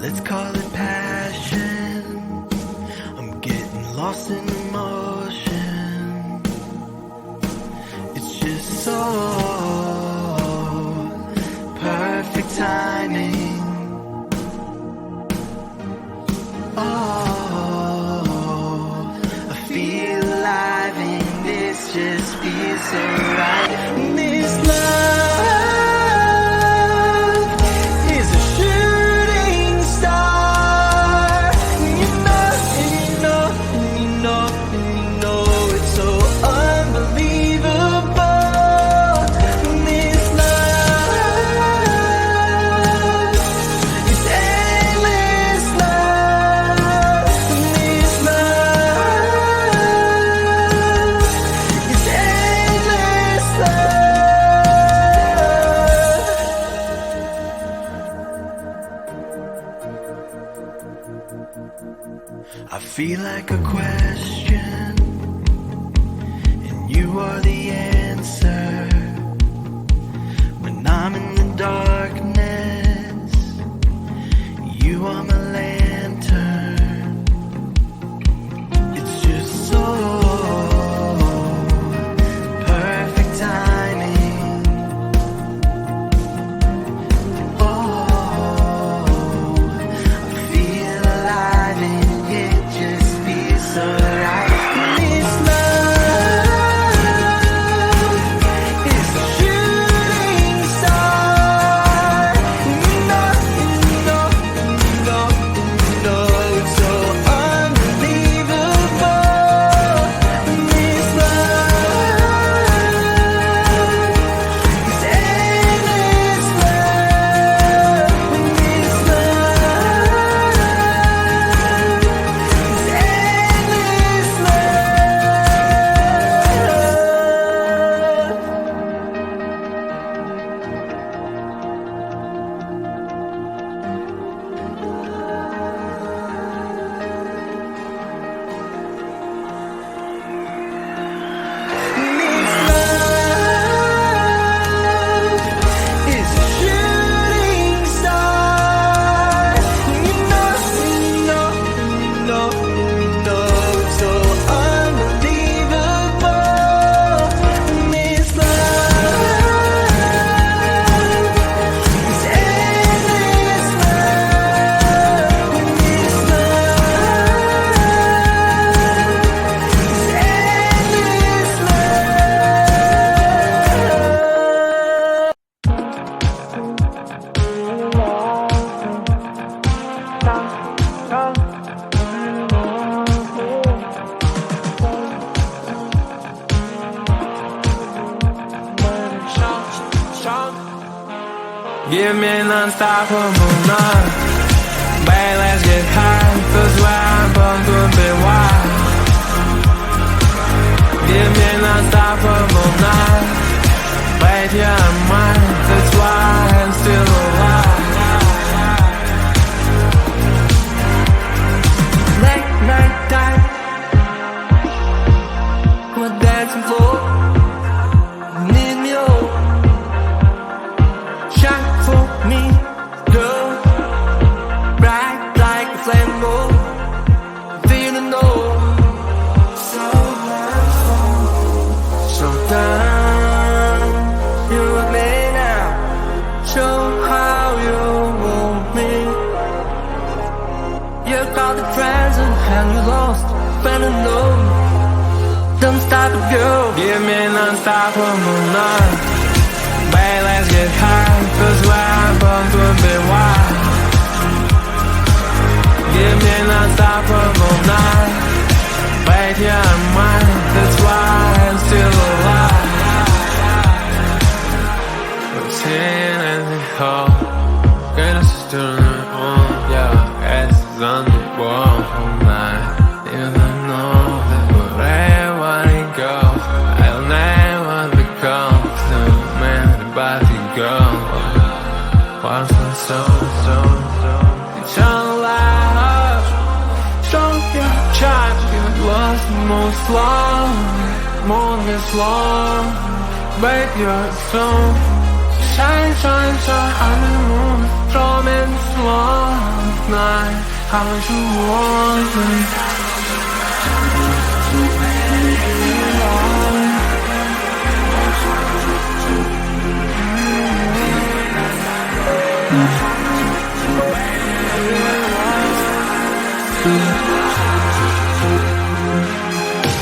Let's call it passion. I'm getting lost in emotion. It's just so perfect timing. Oh, I feel alive and this just feels so right. This love is a shooting star. You know it's so unbelievable. This love is endless love. This love is endless love. I feel like a question, and you are the answer. When I'm in the darkness, you are my lantern. It's just so perfect timing. Oh, I feel alive and it just feels so right. This love is a shooting star. It's so unbelievable. This love is endless love. This Give me non-stoppable night. Babe, let's get high, 'cause where I'm born could be wild. Give me non-stoppable night. Babe, you're mine, that's why I'm still alive. Late night time, we're dancing floor. Need me all. Shine for me, girl. Bright like a flame gold. Feeling old. So beautiful. So down. You with me now. Show how you want me. You got the present and you lost. Fell in love. Don't stop it, girl. Give me non-stoppable night. Babe, let's get high, 'cause where I'm born could be wild. Give me non-stoppable night. Babe, you're mine, that's why I'm still alive. Routine and the whole greatest is doing it all. Yeah, ass is on the wall all night. Even know that wherever it goes, I'll never become the man about to go. Once my soul, eternal life. Show your child, you lost most long, more this long. Babe, you're so shine, shine, shine on the moon, from and slow. night. How much you want me?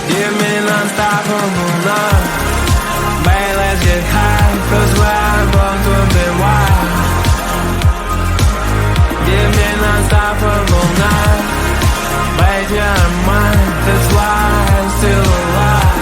Give me non-stoppable love. Babe, let's get high, 'cause we're both moving wild. Give me non-stoppable night. Babe, you're mine, that's why I'm still alive.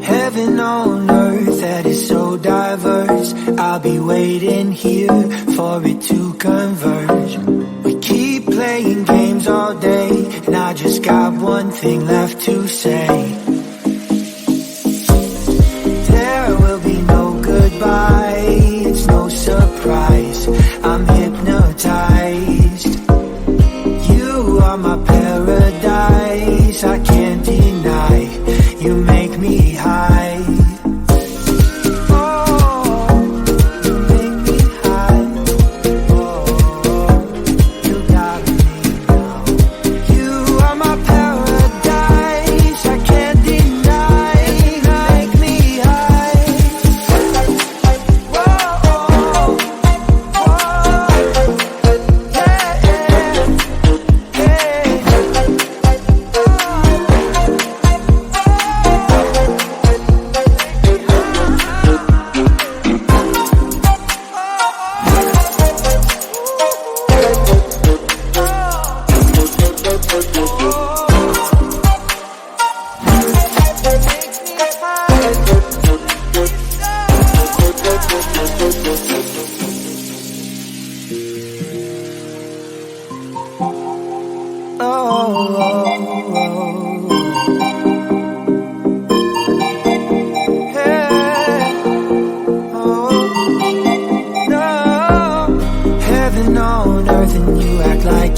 Heaven on earth that is so diverse. I'll be waiting here for it to converge. We keep playing games all day, and I just got one thing left to say. There will be no goodbye, it's no surprise. I'm hypnotized. You are my paradise, I can't deny. You make me high.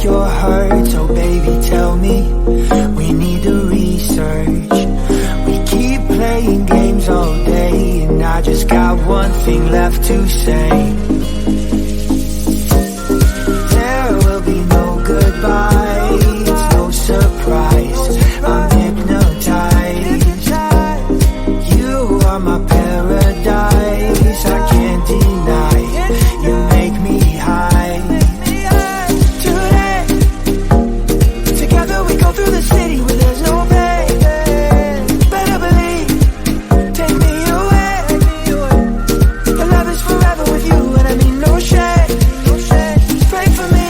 You're hurt, so baby tell me, we need to research. We keep playing games all day, and I just got one thing left to say. There will be no goodbye, it's no surprise. I'm hypnotized. You are my paradise, I can't deny. You make me high. Through the city where there's no pain. Better believe, take me away. Our love is forever with you, and I mean no shame. Pray for me.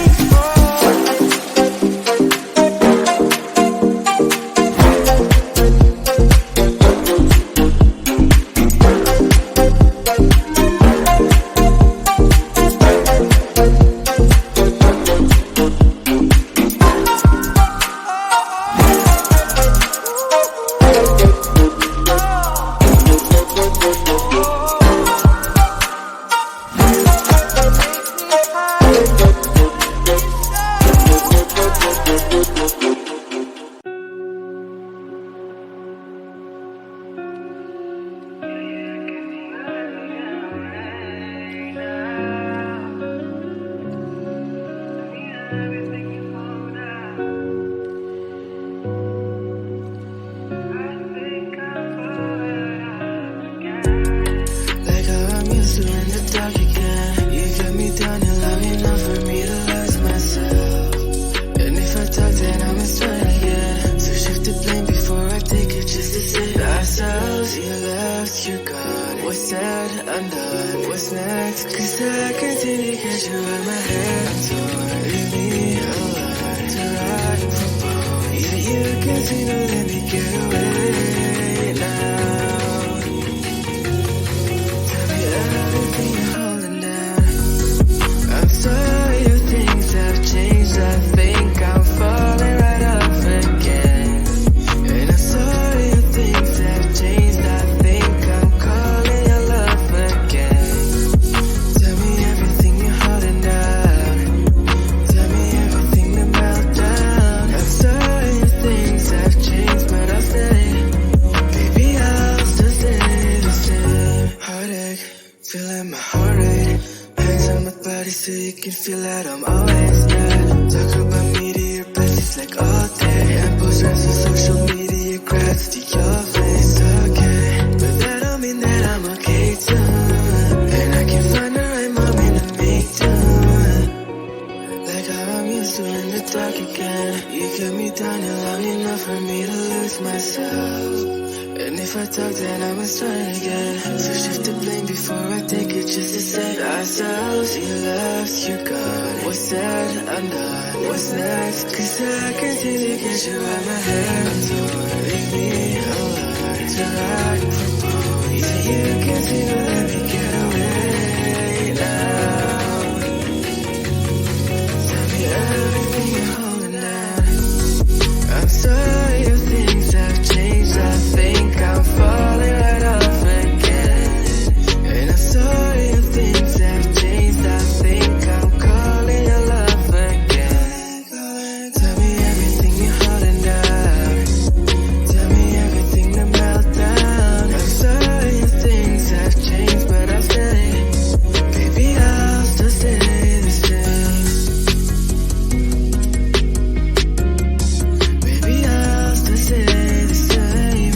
Things have changed, I think I'm falling right off again. feel that I'm always there. Talk about me to your besties like all day. And post rants on social media, cracks to your face, okay. But that don't mean that I'm okay too. And I can find the right moment to make do. Like how I'm used to in the dark again. You kept me down here long enough for me to lose myself. And if I talk then I must try again. So shift the blame before I take it just to save ourselves. You left, you're gone. What's said, I'm done. What's next? Cause I can't seem to get you out my head. So leave me alone till I propose. Yeah, you can't seem to let me get away now. Tell me everything you're holding down. I'm sorry if things have changed. I think I'm falling right off again. And I'm sorry if things have changed. I think I'm calling your love again. Tell me everything you're holding down. Tell me everything to melt down. I'm sorry if things have changed, but I'll stay. Baby, I'll still stay the same. Baby, I'll still stay the same.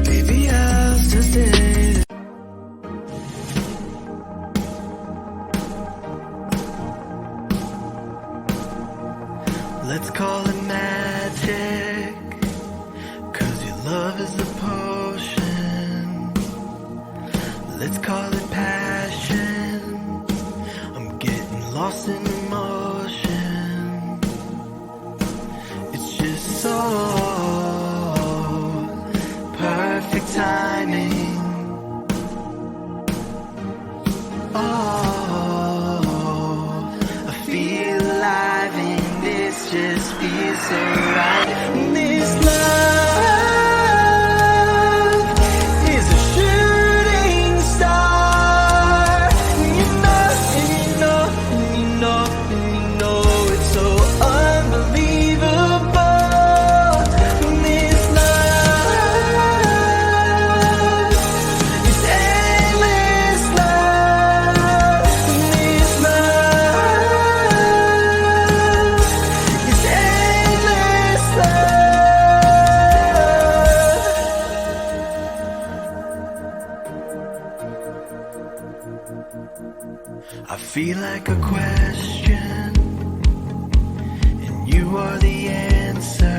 Baby, I'll still stay. Let's call it magic, 'cause your love is a potion. Let's call it passion. I'm getting lost in emotion. It's just so perfect timing. Oh, I feel alive and this just feels so right. This love is a shooting star. You know, and you know, and you know, and you know it's so unbelievable. This love is endless love. This love is endless love. I feel like a question, and you are the answer.